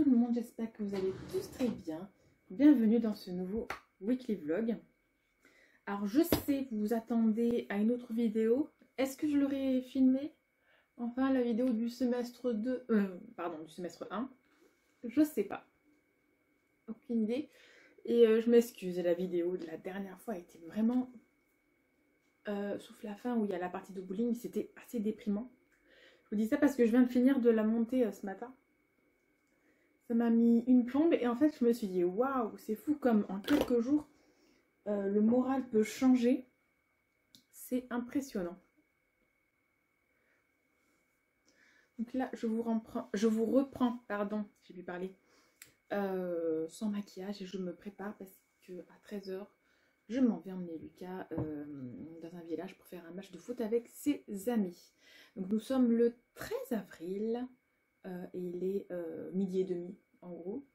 tout le monde, j'espère que vous allez tous très bien. Bienvenue dans ce nouveau weekly vlog. Alors je sais, vous vous attendez à une autre vidéo. Est-ce que je l'aurais filmé? Enfin, la vidéo du semestre 2, du semestre 1. Je sais pas. Aucune idée. Et je m'excuse, la vidéo de la dernière fois était vraiment... sauf la fin où il y a la partie de bowling, c'était assez déprimant. Je vous dis ça parce que je viens de finir de la monter ce matin. Ça m'a mis une plombe et en fait je me suis dit waouh, c'est fou comme en quelques jours le moral peut changer. C'est impressionnant. Donc là je vous reprends, pardon, j'ai pu parler, sans maquillage et je me prépare parce que à 13 h je m'en vais emmener Lucas dans un village pour faire un match de foot avec ses amis. Donc nous sommes le 13 avril. Et il est midi et demi en gros.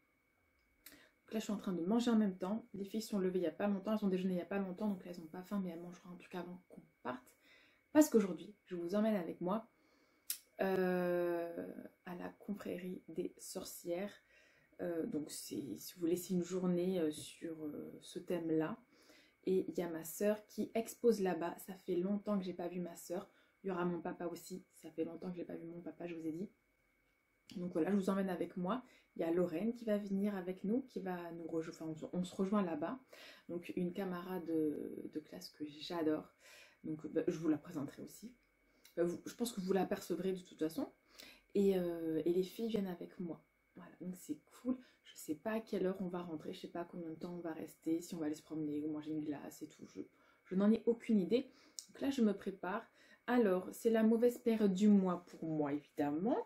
Donc là je suis en train de manger en même temps. Les filles sont levées il n'y a pas longtemps, elles ont déjeuné il n'y a pas longtemps, donc là elles n'ont pas faim, mais elles mangeront un truc avant qu'on parte. Parce qu'aujourd'hui je vous emmène avec moi à la confrérie des sorcières. Donc si vous laissez une journée sur ce thème là. Et il y a ma soeur qui expose là-bas. Ça fait longtemps que j'ai pas vu ma soeur. Il y aura mon papa aussi. Ça fait longtemps que j'ai pas vu mon papa, je vous ai dit. Donc voilà, je vous emmène avec moi. Il y a Lorraine qui va venir avec nous, qui va nous rejoindre. Enfin, on se rejoint là-bas. Donc une camarade de classe que j'adore. Donc je vous la présenterai aussi. Je pense que vous l'apercevrez de toute façon. Et les filles viennent avec moi. Voilà, donc c'est cool. Je sais pas à quelle heure on va rentrer. Je sais pas combien de temps on va rester. Si on va aller se promener ou manger une glace et tout. Je n'en ai aucune idée. Donc là, je me prépare. Alors, c'est la mauvaise période du mois pour moi, évidemment.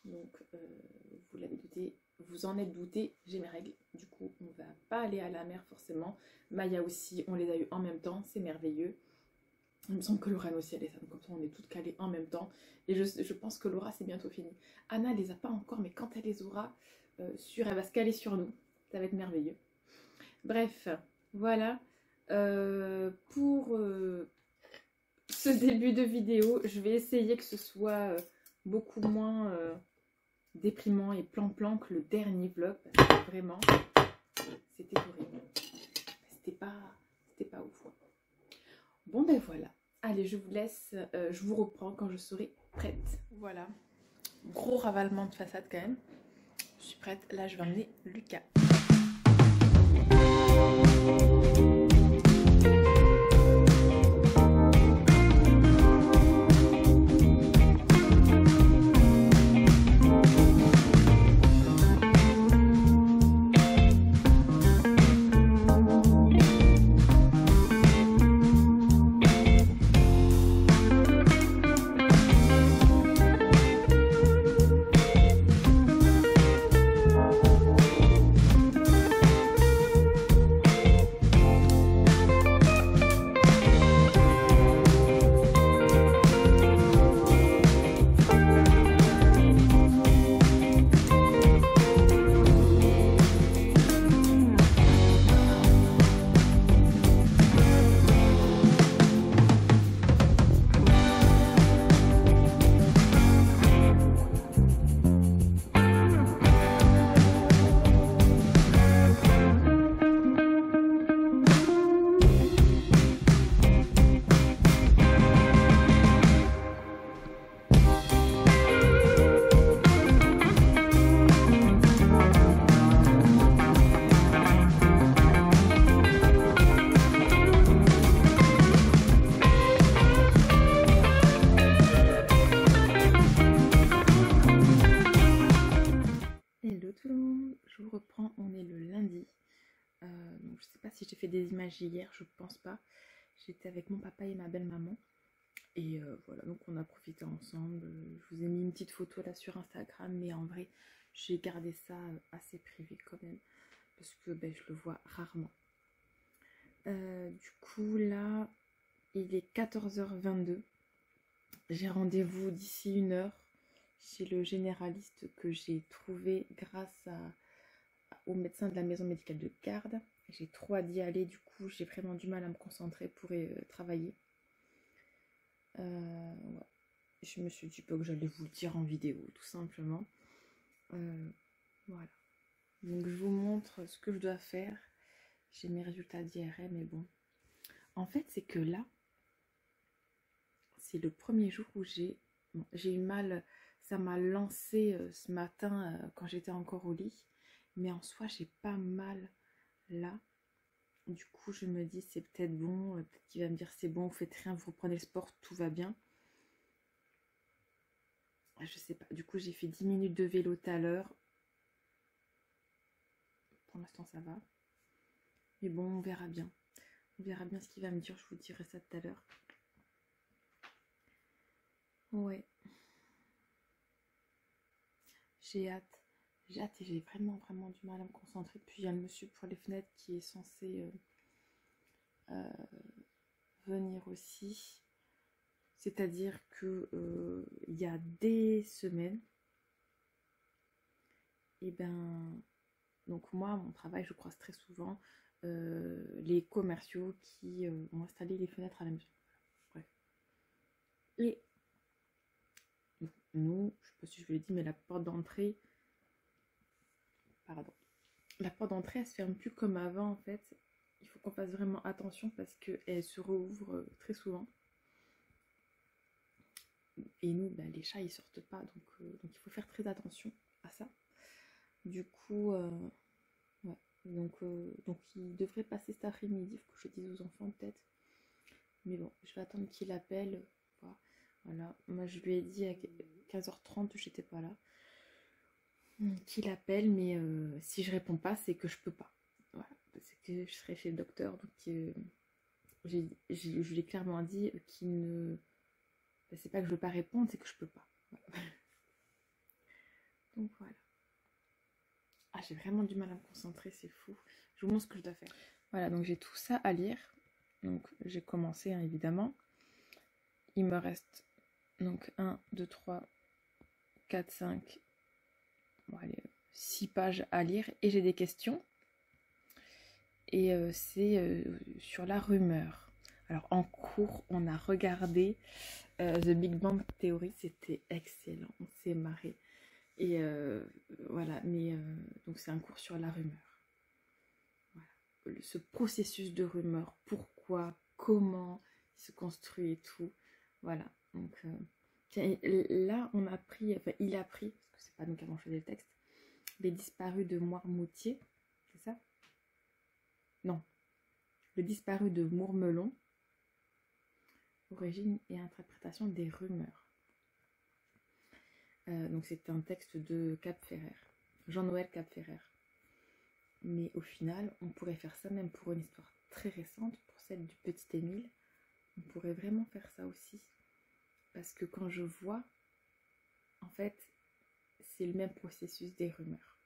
Donc, vous l'avez douté, vous en êtes douté, j'ai mes règles. Du coup, on ne va pas aller à la mer forcément. Maya aussi, on les a eu en même temps, c'est merveilleux. Il me semble que Laura aussi, elle est ça. Donc, comme ça, on est toutes calées en même temps. Et je pense que Laura, c'est bientôt fini. Anna, elle les a pas encore, mais quand elle les aura, elle va se caler sur nous. Ça va être merveilleux. Bref, voilà. Pour ce début de vidéo, je vais essayer que ce soit beaucoup moins déprimant et plan-plan que le dernier vlog, parce que vraiment c'était horrible, c'était pas ouf. Bon ben voilà, allez, je vous laisse, je vous reprends quand je serai prête. Voilà, gros ravalement de façade quand même. Je suis prête, là je vais emmener Lucas. Je vous reprends, on est le lundi. Donc je sais pas si j'ai fait des images hier, je pense pas. J'étais avec mon papa et ma belle-maman. Et voilà, donc on a profité ensemble. Je vous ai mis une petite photo là sur Instagram, mais en vrai, j'ai gardé ça assez privé quand même. Parce que ben, je le vois rarement. Du coup là, il est 14h22. J'ai rendez-vous d'ici 1 heure chez le généraliste que j'ai trouvé grâce au médecin de la maison médicale de garde. J'ai trop hâte d'y aller, du coup j'ai vraiment du mal à me concentrer pour travailler. Ouais. Je me suis dit que j'allais vous le dire en vidéo tout simplement. Voilà. Donc je vous montre ce que je dois faire. J'ai mes résultats d'IRM, mais bon. En fait, c'est que là, c'est le premier jour où j'ai eu mal. Ça m'a lancé ce matin quand j'étais encore au lit. Mais en soi, j'ai pas mal là. Du coup, je me dis, c'est peut-être bon. Peut-être qu'il va me dire, c'est bon, vous faites rien, vous reprenez le sport, tout va bien. Je sais pas. Du coup, j'ai fait 10 minutes de vélo tout à l'heure. Pour l'instant, ça va. Mais bon, on verra bien. On verra bien ce qu'il va me dire. Je vous dirai ça tout à l'heure. Ouais. J'ai hâte. J'ai hâte et j'ai vraiment du mal à me concentrer. Puis il y a le monsieur pour les fenêtres qui est censé venir aussi. C'est-à-dire que il y a des semaines, et ben donc moi, mon travail, je croise très souvent les commerciaux qui ont installé les fenêtres à la maison. Bref. Et nous, je ne sais pas si je vous l'ai dit, mais la porte d'entrée, pardon, la porte d'entrée, elle se ferme plus comme avant en fait. Il faut qu'on fasse vraiment attention parce qu'elle se rouvre très souvent. Et nous, ben, les chats, ils sortent pas, donc il faut faire très attention à ça. Du coup, ouais. Donc il devrait passer cet après-midi, il faut que je dise aux enfants peut-être. Mais bon, je vais attendre qu'il appelle. Voilà, moi je lui ai dit à 15h30, j'étais pas là. Qu'il appelle, mais si je réponds pas, c'est que je peux pas. Voilà, c'est que je serai chez le docteur, donc je lui ai clairement dit qu'il ne. C'est pas que je veux pas répondre, c'est que je peux pas. Voilà. Donc voilà. Ah, j'ai vraiment du mal à me concentrer, c'est fou. Je vous montre ce que je dois faire. Voilà, donc j'ai tout ça à lire. Donc j'ai commencé, hein, évidemment. Il me reste donc 1, 2, 3, 4, 5, bon, allez, 6 pages à lire. Et j'ai des questions. Et c'est sur la rumeur. Alors en cours, on a regardé The Big Bang Theory. C'était excellent, on s'est marré. Et voilà, mais donc c'est un cours sur la rumeur. Voilà. Ce processus de rumeur, pourquoi, comment il se construit et tout. Voilà, donc tiens, là on a pris, enfin il a pris, parce que c'est pas nous qui avons choisi le texte, Les disparus de Moirmoutier, c'est ça? Non, Le disparu de Mourmelon, origine et interprétation des rumeurs. Donc c'est un texte de Cap-Ferrer, Jean-Noël Cap-Ferrer. Mais au final, on pourrait faire ça même pour une histoire très récente, pour celle du petit Émile. On pourrait vraiment faire ça aussi. Parce que quand je vois, en fait, c'est le même processus des rumeurs.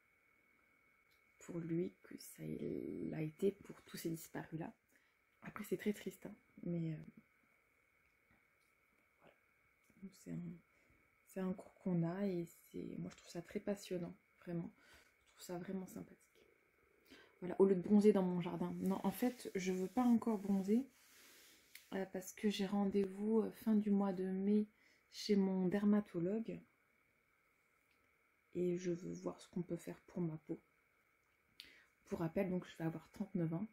Pour lui, que ça a été pour tous ces disparus-là. Après, c'est très triste, hein, mais voilà. C'est un cours qu'on a et moi je trouve ça très passionnant, vraiment. Je trouve ça vraiment sympathique. Voilà, au lieu de bronzer dans mon jardin. Non, en fait, je veux pas encore bronzer parce que j'ai rendez-vous fin du mois de mai chez mon dermatologue et je veux voir ce qu'on peut faire pour ma peau. Pour rappel, donc je vais avoir 39 ans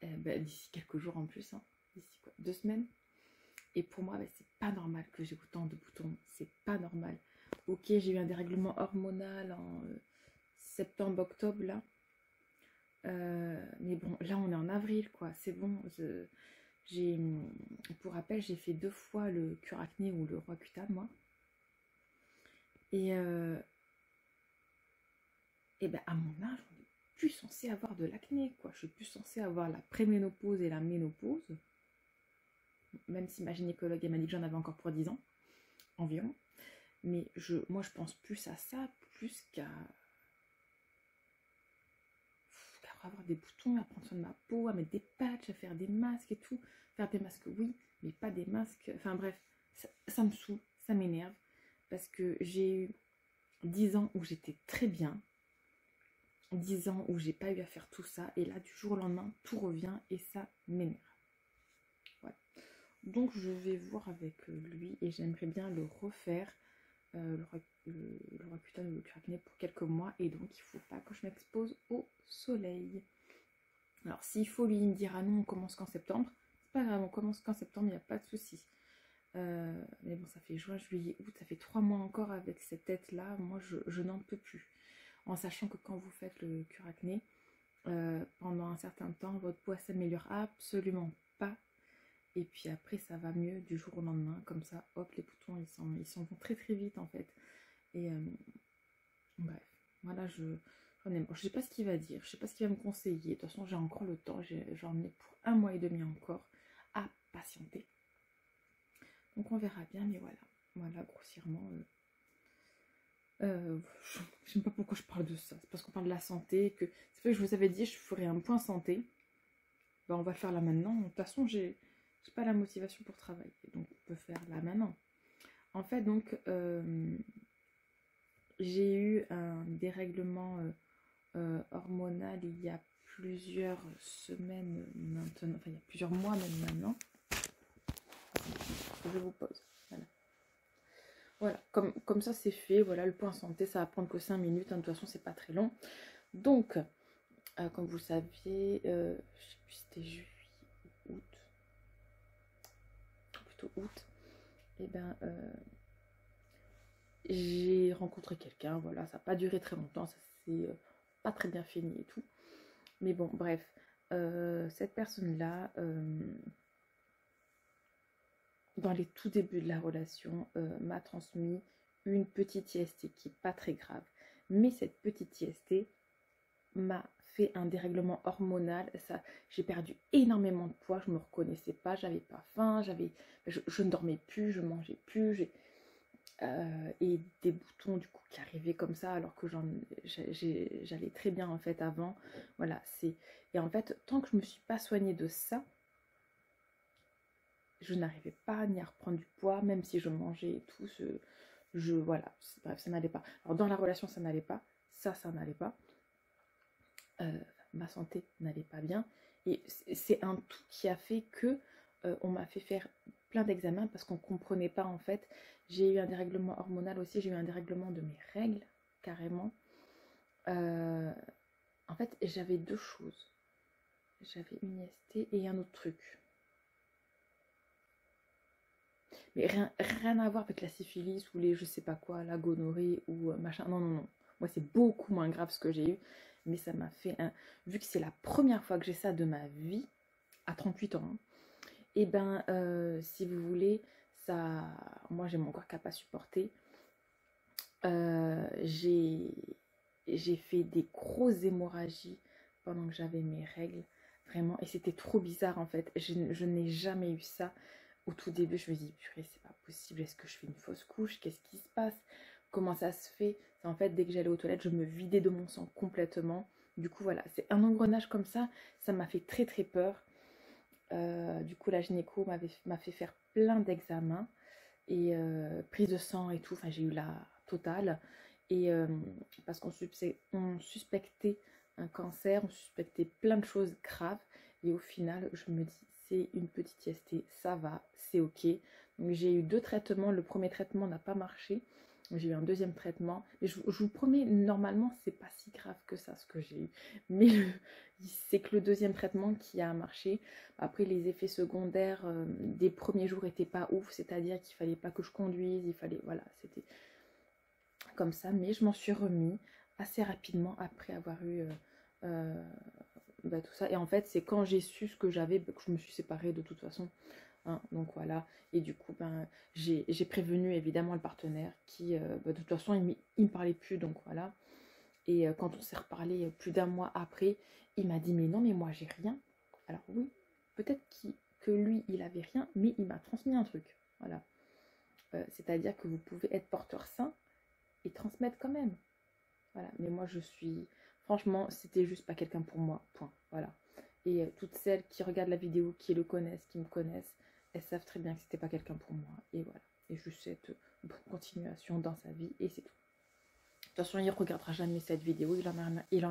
d'ici quelques jours en plus, hein. D'ici quoi, 2 semaines. Et pour moi, c'est pas normal que j'ai autant de boutons. C'est pas normal. Ok, j'ai eu un dérèglement hormonal en septembre, octobre, là. Mais bon, là, on est en avril, quoi. C'est bon. Pour rappel, j'ai fait 2 fois le cure acné ou le Roaccutane, moi. Et ben, à mon âge, on n'est plus censé avoir de l'acné, quoi. Je suis plus censée avoir la préménopause et la ménopause. Même si ma gynécologue m'a dit que j'en avais encore pour 10 ans, environ. Mais moi, je pense plus à ça, plus qu'à avoir des boutons, à prendre soin de ma peau, à mettre des patchs, à faire des masques et tout. Faire des masques, oui, mais pas des masques. Enfin bref, ça me saoule, ça m'énerve. Parce que j'ai eu 10 ans où j'étais très bien. 10 ans où j'ai pas eu à faire tout ça. Et là, du jour au lendemain, tout revient et ça m'énerve. Voilà. Donc je vais voir avec lui et j'aimerais bien le refaire le Roaccutane ou le cuir acné pour quelques mois, et donc il faut pas que je m'expose au soleil. Alors s'il faut lui me dire ah non on commence qu'en septembre, c'est pas grave, on commence qu'en septembre, il n'y a pas de souci. Mais bon, ça fait juin, juillet, août, ça fait 3 mois encore avec cette tête là, moi je n'en peux plus, en sachant que quand vous faites le cuir acné, pendant un certain temps votre peau s'améliore absolument pas, et puis après ça va mieux du jour au lendemain, comme ça hop les boutons ils s'en vont très très vite en fait. Et bref, voilà, je sais pas ce qu'il va dire, je sais pas ce qu'il va me conseiller. De toute façon j'ai encore le temps, j'en ai pour 1 mois et demi encore à patienter, donc on verra bien. Mais voilà grossièrement je sais pas pourquoi je parle de ça, c'est parce qu'on parle de la santé, que c'est vrai que je vous avais dit je ferai un point santé. Ben, on va le faire là maintenant. De toute façon j'ai pas la motivation pour travailler, donc on peut faire là maintenant. En fait donc j'ai eu un dérèglement hormonal il y a plusieurs semaines maintenant, enfin il y a plusieurs mois même maintenant. Je vous pose, voilà, comme ça c'est fait. Voilà, le point santé, ça va prendre que 5 minutes, hein. De toute façon c'est pas très long. Donc comme vous le saviez, je sais plus si c'était juillet, août, plutôt août, et ben j'ai rencontré quelqu'un, voilà, ça n'a pas duré très longtemps, ça s'est pas très bien fini et tout, mais bon bref, cette personne là dans les tout débuts de la relation m'a transmis une petite IST qui n'est pas très grave, mais cette petite IST m'a fait un dérèglement hormonal. J'ai perdu énormément de poids, je me reconnaissais pas, j'avais pas faim, je ne dormais plus, je mangeais plus, et des boutons du coup qui arrivaient comme ça alors que j'allais très bien en fait avant. Voilà, et en fait tant que je me suis pas soignée de ça, je n'arrivais pas ni à reprendre du poids, même si je mangeais et tout. Voilà, bref, ça n'allait pas. Alors dans la relation ça n'allait pas, ça n'allait pas, ma santé n'allait pas bien, et c'est un tout qui a fait que on m'a fait faire plein d'examens parce qu'on comprenait pas en fait. J'ai eu un dérèglement hormonal aussi, j'ai eu un dérèglement de mes règles carrément. En fait j'avais deux choses, j'avais une IST et un autre truc, mais rien à voir avec la syphilis ou les je sais pas quoi, la gonorrhée ou machin, non. Moi c'est beaucoup moins grave ce que j'ai eu, mais ça m'a fait vu que c'est la première fois que j'ai ça de ma vie à 38 ans, hein, et ben si vous voulez, ça, moi j'ai mon corps qui n'a pas supporté. J'ai fait des grosses hémorragies pendant que j'avais mes règles, vraiment, et c'était trop bizarre en fait. Je n'ai jamais eu ça. Au tout début je me dis purée c'est pas possible, est-ce que je fais une fausse couche, qu'est-ce qui se passe, comment ça se fait? C'est en fait dès que j'allais aux toilettes je me vidais de mon sang complètement. Du coup voilà, c'est un engrenage comme ça m'a fait très très peur. Du coup la gynéco m'a fait faire plein d'examens et prise de sang et tout, enfin j'ai eu la totale, et parce qu'on suspectait un cancer, on suspectait plein de choses graves, et au final je me dis c'est une petite IST, ça va, c'est ok. Donc j'ai eu 2 traitements, le premier traitement n'a pas marché, j'ai eu un deuxième traitement, mais je vous promets, normalement c'est pas si grave que ça ce que j'ai eu, mais c'est que le deuxième traitement qui a marché. Après les effets secondaires des premiers jours étaient pas ouf, c'est-à-dire qu'il fallait pas que je conduise, il fallait, voilà, c'était comme ça, mais je m'en suis remis assez rapidement après avoir eu tout ça. Et en fait c'est quand j'ai su ce que j'avais que je me suis séparée de toute façon, hein, donc voilà. Et du coup j'ai prévenu évidemment le partenaire qui de toute façon il me parlait plus, donc voilà. Et quand on s'est reparlé plus d'1 mois après, il m'a dit mais non mais moi j'ai rien. Alors oui, peut-être que lui il avait rien, mais il m'a transmis un truc, voilà. C'est-à-dire que vous pouvez être porteur sain et transmettre quand même, voilà. Mais moi je suis, franchement c'était juste pas quelqu'un pour moi, point, voilà. Et toutes celles qui regardent la vidéo, qui le connaissent, qui me connaissent, elles savent très bien que c'était pas quelqu'un pour moi, et voilà. Et je souhaite bonne continuation dans sa vie, et c'est tout. De toute façon il ne regardera jamais cette vidéo, il en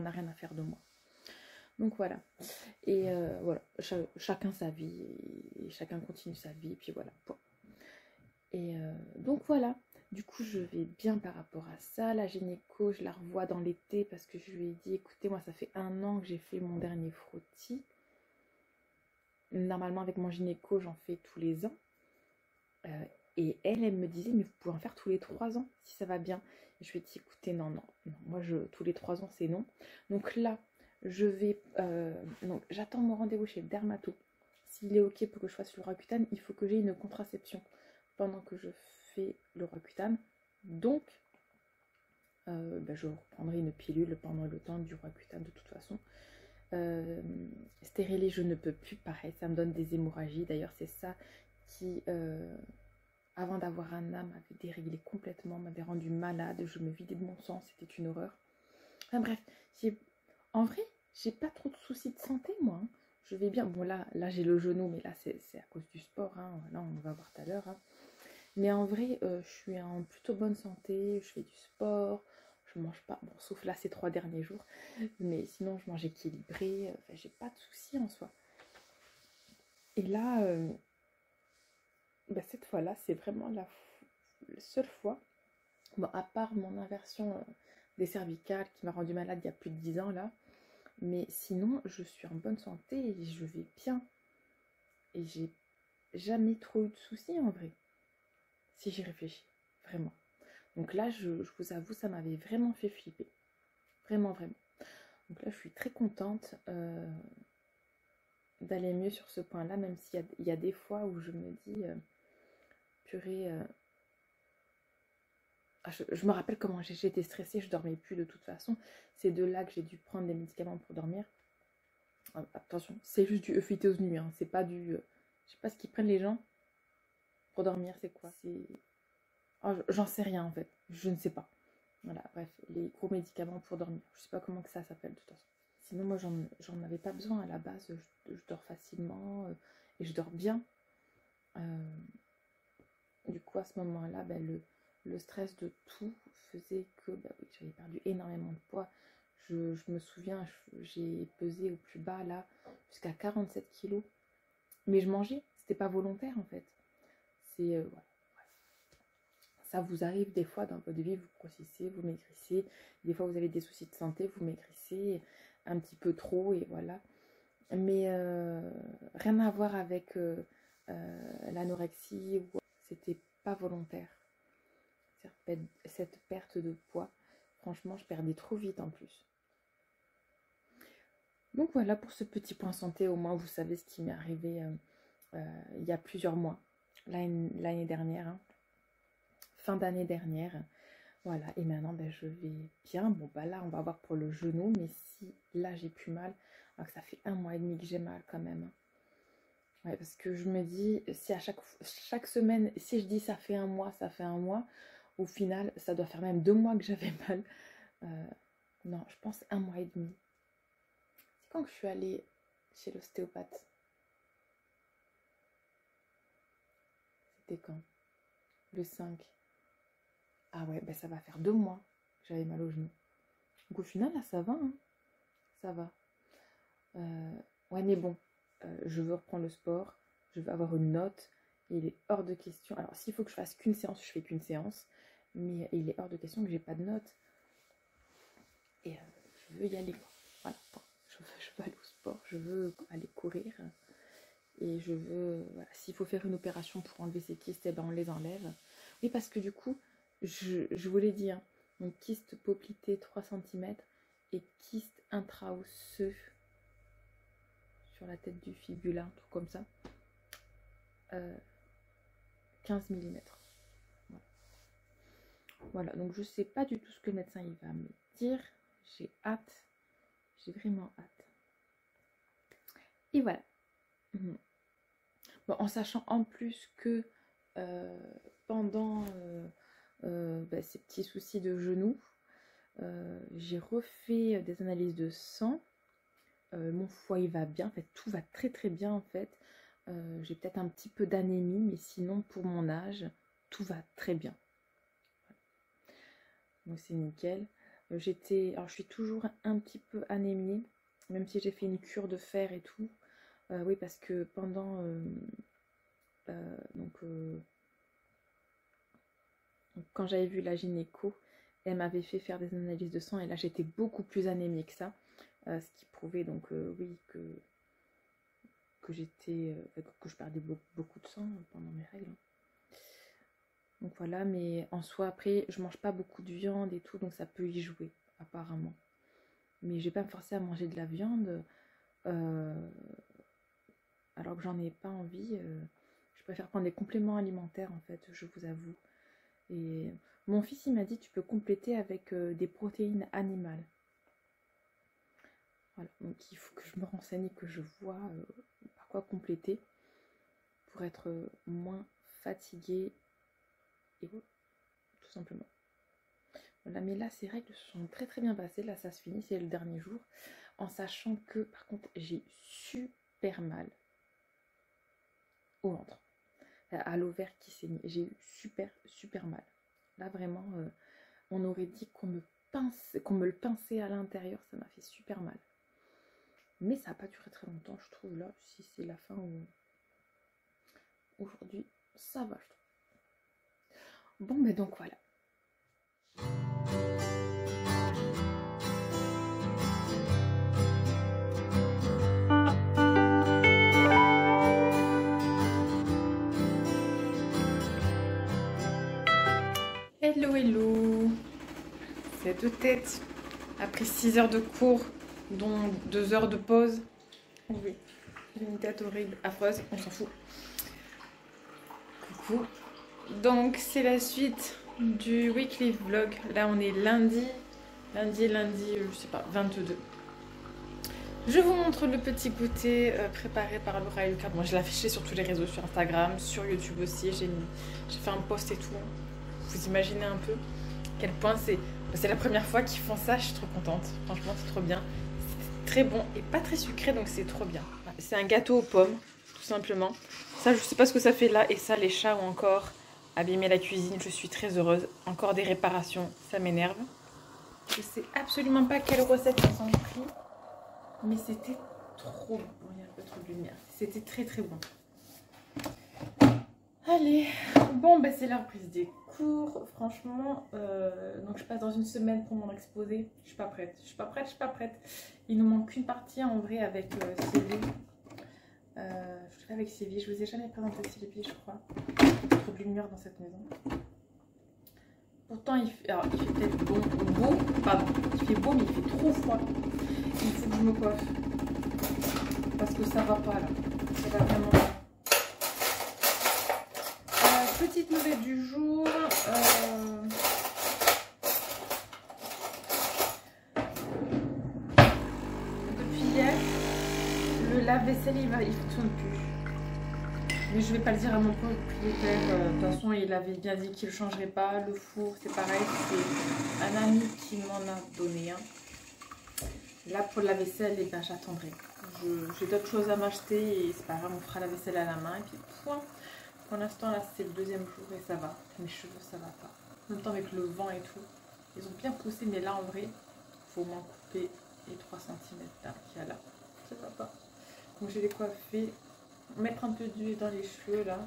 a rien à faire de moi. Donc voilà. Et voilà, chacun sa vie, et chacun continue sa vie, et puis voilà. Et donc voilà, Du coup, je vais bien par rapport à ça. La gynéco, je la revois dans l'été parce que je lui ai dit, écoutez, moi, ça fait 1 an que j'ai fait mon dernier frottis. Normalement, avec mon gynéco, j'en fais tous les ans. Et elle me disait, mais vous pouvez en faire tous les 3 ans, si ça va bien. Et je lui ai dit, écoutez, non, moi, tous les 3 ans, c'est non. Donc là, je vais... donc, j'attends mon rendez-vous chez le dermato. S'il est OK pour que je fasse le Roaccutane, il faut que j'ai une contraception pendant que je fais le Roaccutane. Donc, je reprendrai une pilule pendant le temps du Roaccutane de toute façon. Stérilet, je ne peux plus, pareil, ça me donne des hémorragies. D'ailleurs, c'est ça qui, avant d'avoir un âme, m'avait déréglé complètement, m'avait rendu malade. Je me vidais de mon sang, c'était une horreur. Enfin bref, en vrai, j'ai pas trop de soucis de santé, moi. Hein. Je vais bien. Bon, là j'ai le genou, mais là, c'est à cause du sport. Hein. Là, on va voir tout à l'heure. Hein. Mais en vrai, je suis en plutôt bonne santé. Je fais du sport. Je mange pas. Bon, sauf là, ces 3 derniers jours. Mais sinon, je mange équilibré. Enfin, j'ai pas de soucis en soi. Et là, cette fois-là, c'est vraiment la seule fois. Bon, à part mon inversion des cervicales qui m'a rendu malade il y a plus de 10 ans, là. Mais sinon, je suis en bonne santé et je vais bien. Et j'ai jamais trop eu de soucis en vrai. Si j'y réfléchis. Vraiment. Donc là, je vous avoue, ça m'avait vraiment fait flipper. Vraiment, vraiment. Donc là, je suis très contente d'aller mieux sur ce point-là, même s'il y a des fois où je me dis, purée... je me rappelle comment j'étais stressée, je dormais plus de toute façon. C'est de là que j'ai dû prendre des médicaments pour dormir. Attention, c'est juste du euphytosine, hein, c'est pas du... je sais pas ce qu'ils prennent les gens pour dormir, c'est quoi? J'en sais rien en fait, je ne sais pas. Voilà, bref, les gros médicaments pour dormir. Je sais pas comment que ça s'appelle de toute façon. Sinon, moi, j'en avais pas besoin à la base. Je dors facilement et je dors bien. Du coup, à ce moment-là, le stress de tout faisait que oui, j'avais perdu énormément de poids. Je me souviens, j'ai pesé au plus bas là jusqu'à 47 kilos. Mais je mangeais, c'était pas volontaire en fait. C'est voilà. Ça vous arrive des fois dans votre vie, vous grossissez, vous maigrissez. Des fois, vous avez des soucis de santé, vous maigrissez un petit peu trop et voilà. Mais rien à voir avec l'anorexie. C'était pas volontaire. Cette perte de poids, franchement, je perdais trop vite en plus. Donc voilà pour ce petit point santé. Au moins, vous savez ce qui m'est arrivé il y a plusieurs mois, l'année dernière. Hein. Fin d'année dernière. Voilà, et maintenant je vais bien. Bon là on va voir pour le genou, mais si là j'ai plus mal, alors que ça fait 1 mois et demi que j'ai mal quand même. Ouais, parce que je me dis, si à chaque semaine, si je dis ça fait 1 mois, ça fait 1 mois, au final ça doit faire même 2 mois que j'avais mal. Non, je pense 1 mois et demi. C'est quand que je suis allée chez l'ostéopathe? C'était quand? Le 5. Ah ouais, ça va faire 2 mois que j'avais mal au genou. Donc au final, là, ça va. Hein. Ça va. Ouais, mais bon, je veux reprendre le sport. Je veux avoir une note. Il est hors de question. Alors, s'il faut que je fasse qu'une séance, je fais qu'une séance. Mais il est hors de question que j'ai pas de note. Et je veux y aller. Voilà. Je veux aller au sport. Je veux aller courir. Et je veux... Voilà, s'il faut faire une opération pour enlever ces kystes, eh ben on les enlève. Oui, parce que du coup, je vous l'ai dit, hein, donc kyste poplité 3 cm et kyste intra-osseux sur la tête du fibula, un truc comme ça. 15 mm. Voilà, donc je sais pas du tout ce que le médecin il va me dire. J'ai hâte. J'ai vraiment hâte. Et voilà. Bon, en sachant en plus que pendant ces petits soucis de genoux, j'ai refait des analyses de sang. Mon foie il va bien, en fait tout va très très bien en fait. J'ai peut-être un petit peu d'anémie, mais sinon pour mon âge, tout va très bien. Donc c'est nickel. Alors je suis toujours un petit peu anémiée, même si j'ai fait une cure de fer et tout. Oui, parce que pendant Donc, quand j'avais vu la gynéco, elle m'avait fait faire des analyses de sang et là j'étais beaucoup plus anémie que ça. Ce qui prouvait donc oui que j'étais que je perdais beaucoup de sang pendant mes règles. Donc voilà, mais en soi après je mange pas beaucoup de viande et tout, donc ça peut y jouer apparemment. Mais je vais pas me forcer à manger de la viande alors que j'en ai pas envie. Je préfère prendre des compléments alimentaires en fait, je vous avoue. Et mon fils il m'a dit tu peux compléter avec des protéines animales. Voilà, donc il faut que je me renseigne et que je vois par quoi compléter pour être moins fatiguée et voilà, tout simplement. Voilà, mais là ces règles se sont très très bien passées, là ça se finit, c'est le dernier jour, en sachant que par contre j'ai super mal au ventre, à l'ovaire qui saigne, j'ai eu super mal. Là vraiment, on aurait dit qu'on me le pinçait à l'intérieur, ça m'a fait super mal. Mais ça n'a pas duré très longtemps, je trouve, là, si c'est la fin ou... Aujourd'hui, ça va, je trouve. Bon, mais donc voilà. Hello, hello. C'est deux têtes. Après 6 heures de cours, dont 2 heures de pause. Oui, j'ai une tête horrible, affreuse, on s'en fout. Coucou. Donc c'est la suite du weekly vlog. Là on est lundi, je sais pas, 22. Je vous montre le petit goûter préparé par Laura et Lucas. Moi je l'ai affiché sur tous les réseaux, sur Instagram, sur YouTube aussi. J'ai fait un post et tout. Vous imaginez un peu quel point c'est la première fois qu'ils font ça, je suis trop contente. Franchement c'est trop bien. C'est très bon et pas très sucré donc c'est trop bien. C'est un gâteau aux pommes, tout simplement. Ça je sais pas ce que ça fait là et ça les chats ont encore abîmé la cuisine. Je suis très heureuse. Encore des réparations, ça m'énerve. Je sais absolument pas quelle recette ils ont pris. Mais c'était trop bon. Il y a un peu trop de lumière. C'était très très bon. Allez, bon ben c'est la reprise des cours. Franchement, donc je passe dans une semaine pour mon exposé. Je suis pas prête. Il nous manque qu'une partie en vrai avec Sylvie. Je le fais avec Sylvie. Je vous ai jamais présenté Sylvie, je crois. Il y a trop de lumière dans cette maison. Pourtant il fait peut-être beau, pardon. Il fait beau mais il fait trop froid. Il faut que je me coiffe. Parce que ça va pas là. Ça va vraiment pas. Petite nouvelle du jour. Depuis hier, le lave-vaisselle il fonctionne plus. Mais je vais pas le dire à mon propriétaire. De toute façon, il avait bien dit qu'il ne changerait pas. Le four, c'est pareil. C'est un ami qui m'en a donné un. Là, pour la vaisselle, eh ben, j'attendrai. J'ai d'autres choses à m'acheter et c'est pas grave, on fera la vaisselle à la main. Et puis, point. Pour l'instant, là, c'est le deuxième jour et ça va. Mes cheveux, ça va pas. En même temps, avec le vent et tout, ils ont bien poussé. Mais là, en vrai, il faut m'en couper les 3 cm là, qu'il y a là. Ça va pas. Donc, j'ai les coiffés. Mettre un peu d'huile dans les cheveux, là.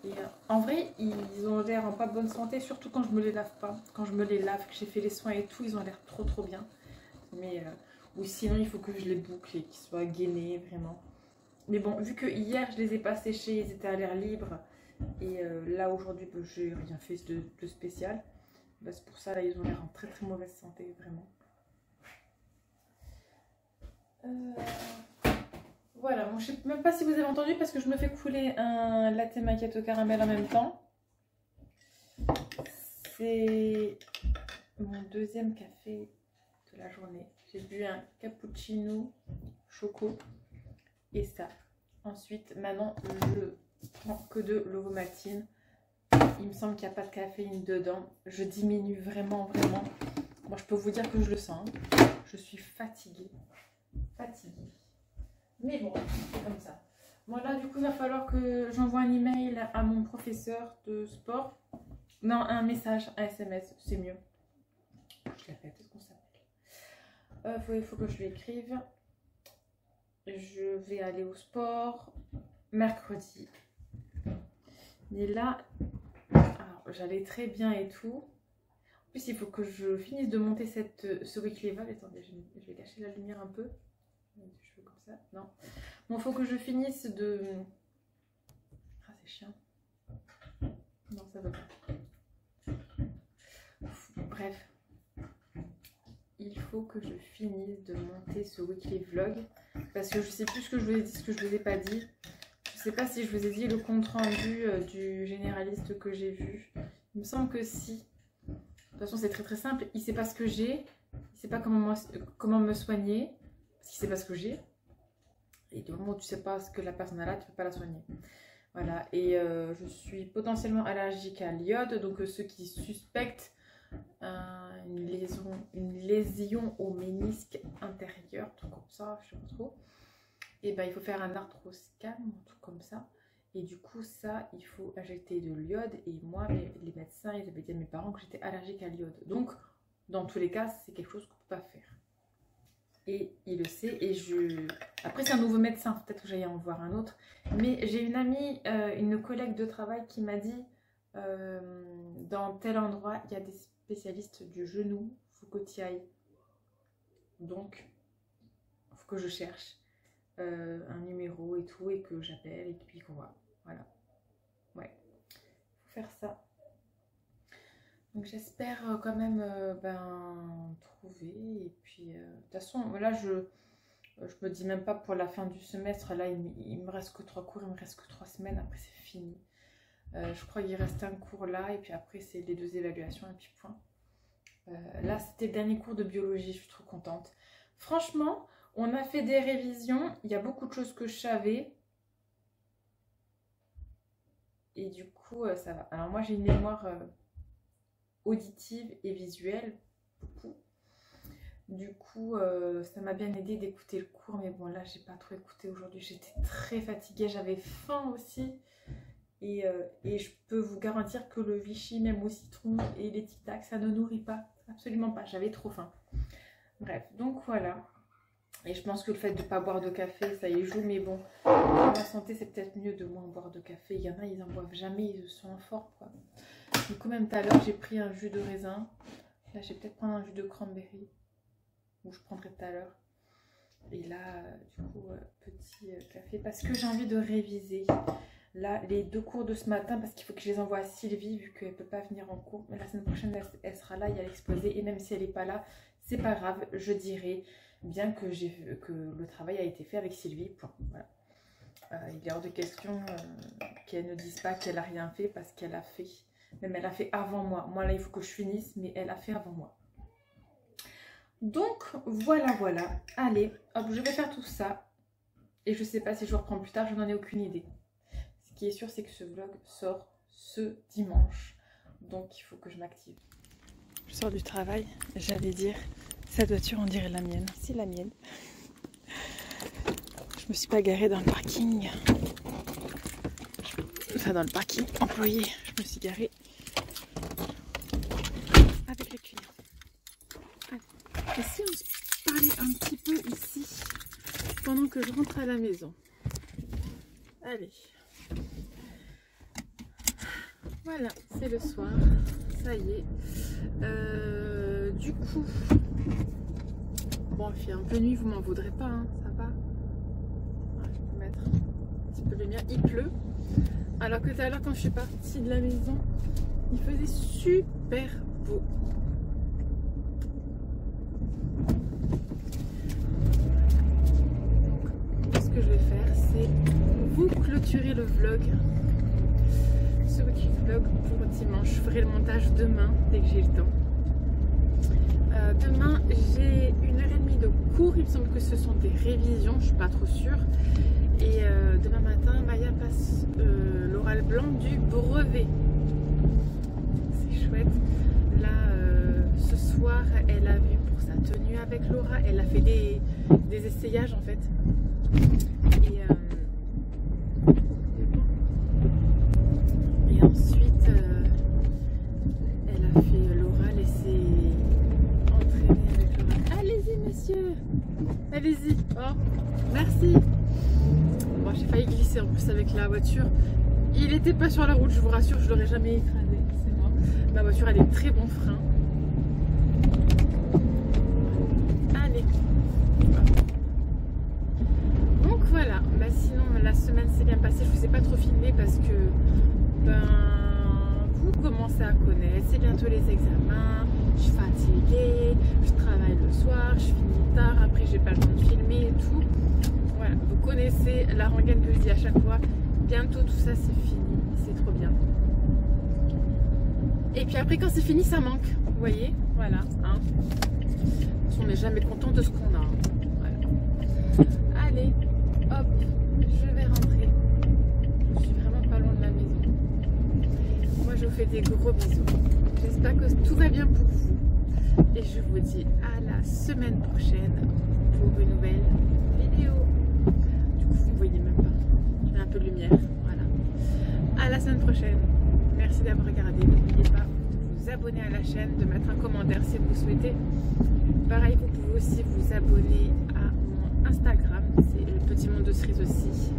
Et en vrai, ils ont l'air en pas bonne santé, surtout quand je me les lave pas. Quand je me les lave, que j'ai fait les soins et tout, ils ont l'air trop bien. Mais ou sinon, il faut que je les boucle et qu'ils soient gainés, vraiment. Mais bon, vu que hier, je les ai pas séchés, ils étaient à l'air libre. Et là, aujourd'hui, bah, j'ai rien fait de spécial. Bah, c'est pour ça, là, ils ont l'air en très mauvaise santé, vraiment. Voilà, bon, je sais même pas si vous avez entendu parce que je me fais couler un latte macchiato caramel en même temps. C'est mon deuxième café de la journée. J'ai bu un cappuccino choco et ça. Ensuite, maintenant, je prends que de l'ovomaltine. Il me semble qu'il n'y a pas de caféine dedans. Je diminue vraiment. Bon, je peux vous dire que je le sens. Je suis fatiguée. Mais bon, c'est comme ça. Bon, là, du coup, il va falloir que j'envoie un email à mon professeur de sport. Non, un message, un SMS, c'est mieux. Je l'appelle, qu'est-ce qu'on s'appelle? Il faut que je lui écrive. Je vais aller au sport mercredi. Mais là, alors, j'allais très bien et tout. En plus, il faut que je finisse de monter ce weekly vlog. Attendez, je vais cacher la lumière un peu. Je fais comme ça. Non. Bon, il faut que je finisse de... Ah, c'est chiant. Non, ça va pas. Bref. Il faut que je finisse de monter ce weekly vlog. Parce que je sais plus ce que je vous ai dit, ce que je vous ai pas dit. Je sais pas si je vous ai dit le compte rendu du généraliste que j'ai vu. Il me semble que si. De toute façon, c'est très très simple. Il sait pas ce que j'ai. Il sait pas comment me soigner. Parce qu'il sait pas ce que j'ai. Et du moment où tu sais pas ce que la personne a là, tu peux pas la soigner. Voilà. Et je suis potentiellement allergique à l'iode. Donc ceux qui suspectent une lésion au ménisque intérieur, tout comme ça, je sais pas trop. Et ben il faut faire un arthroscan, un truc comme ça. Et du coup, ça, il faut injecter de l'iode. Et moi, les médecins, ils avaient dit à mes parents que j'étais allergique à l'iode. Donc, dans tous les cas, c'est quelque chose qu'on ne peut pas faire. Et il le sait. Et après, c'est un nouveau médecin. Peut-être que j'aille en voir un autre. Mais j'ai une amie, une collègue de travail qui m'a dit dans tel endroit, il y a des spécialistes du genou. Il faut que tu y ailles. Donc, il faut que je cherche un numéro et tout. Et que j'appelle et puis qu'on voit. Voilà. Ouais. Faut faire ça. Donc j'espère quand même trouver. Et puis de toute façon, là je me dis même pas pour la fin du semestre. Là il me reste que 3 cours, il me reste que 3 semaines. Après c'est fini. Je crois qu'il reste un cours là. Et puis après c'est les 2 évaluations et puis point. Là c'était le dernier cours de biologie. Je suis trop contente. Franchement, on a fait des révisions. Il y a beaucoup de choses que je savais. Et du coup, ça va. Alors moi, j'ai une mémoire auditive et visuelle, beaucoup. Du coup, ça m'a bien aidé d'écouter le cours. Mais bon, là, j'ai pas trop écouté aujourd'hui. J'étais très fatiguée. J'avais faim aussi. Et je peux vous garantir que le Vichy, même au citron et les Tic Tac, ça ne nourrit pas. Absolument pas. J'avais trop faim. Bref, donc voilà. Et je pense que le fait de ne pas boire de café, ça y joue. Mais bon, pour ma santé, c'est peut-être mieux de moins boire de café. Il y en a, ils n'en boivent jamais, ils sont en forme, quoi. Du coup, même tout à l'heure, j'ai pris un jus de raisin. Là, je vais peut-être prendre un jus de cranberry. Ou je prendrai tout à l'heure. Et là, du coup, petit café. Parce que j'ai envie de réviser. Là, les 2 cours de ce matin, parce qu'il faut que je les envoie à Sylvie, vu qu'elle ne peut pas venir en cours. Mais la semaine prochaine, elle sera là, il y a l'exposé. Et même si elle n'est pas là, c'est pas grave, je dirai. Bien que le travail a été fait avec Sylvie, point. Voilà. Il est hors de question qu'elle ne dise pas qu'elle n'a rien fait parce qu'elle a fait. Même elle a fait avant moi. Moi là il faut que je finisse, mais elle a fait avant moi. Donc voilà, voilà. Allez, hop, je vais faire tout ça. Et je ne sais pas si je reprends plus tard, je n'en ai aucune idée. Ce qui est sûr, c'est que ce vlog sort ce dimanche. Donc il faut que je m'active. Je sors du travail, j'allais dire... Cette voiture, on dirait la mienne. C'est la mienne. Je me suis pas garée dans le parking. Enfin, dans le parking employé. Je me suis garée avec les clients. Allez. Et si on se parlait un petit peu ici pendant que je rentre à la maison. Allez. Voilà, c'est le soir. Ça y est. Du coup... Bon, il fait un peu nuit, vous m'en voudrez pas, hein, ça va. Ouais, je peux mettre un petit peu de lumière. Il pleut. Alors que tout à l'heure, quand je suis partie de la maison, il faisait super beau. Donc, ce que je vais faire, c'est vous clôturer le vlog. Ce petit vlog pour dimanche. Je ferai le montage demain, dès que j'ai le temps. Demain, j'ai 1h30 de cours. Il me semble que ce sont des révisions, je ne suis pas trop sûre. Et demain matin, Maya passe l'oral blanc du brevet. C'est chouette. Là, ce soir, elle a vu pour sa tenue avec Laura. Elle a fait des essayages en fait. Et ensuite, elle a fait l'oral et c'est entraîné avec Laura. Allez-y, monsieur. Allez-y. Oh, merci. Bon, j'ai failli glisser en plus avec la voiture. Il n'était pas sur la route, je vous rassure, je l'aurais jamais écrasé. C'est mort. Ma voiture a des très bons freins. Allez. Donc voilà, bah sinon la semaine s'est bien passée. Je vous ai pas trop filmé parce que ben vous commencez à connaître, c'est bientôt les examens, je suis fatiguée, je travaille le soir, je finis tard, après j'ai pas le temps de filmer et tout. Voilà, vous connaissez la rengaine que je dis à chaque fois, bientôt tout ça c'est fini, c'est trop bien. Et puis après quand c'est fini ça manque, vous voyez, voilà, hein. On n'est jamais content de ce qu'on a. Voilà. Allez, hop, je vais rentrer. Je suis vraiment pas loin de la maison. Moi je vous fais des gros bisous. J'espère que tout va bien pour vous. Et je vous dis à la semaine prochaine pour une nouvelle vidéo. Du coup vous ne voyez même pas. Je mets un peu de lumière. Voilà. À la semaine prochaine. Merci d'avoir regardé. N'oubliez pas de vous abonner à la chaîne, de mettre un commentaire si vous souhaitez. Pareil, vous pouvez aussi vous abonner à mon Instagram, c'est le petit monde de cerise aussi.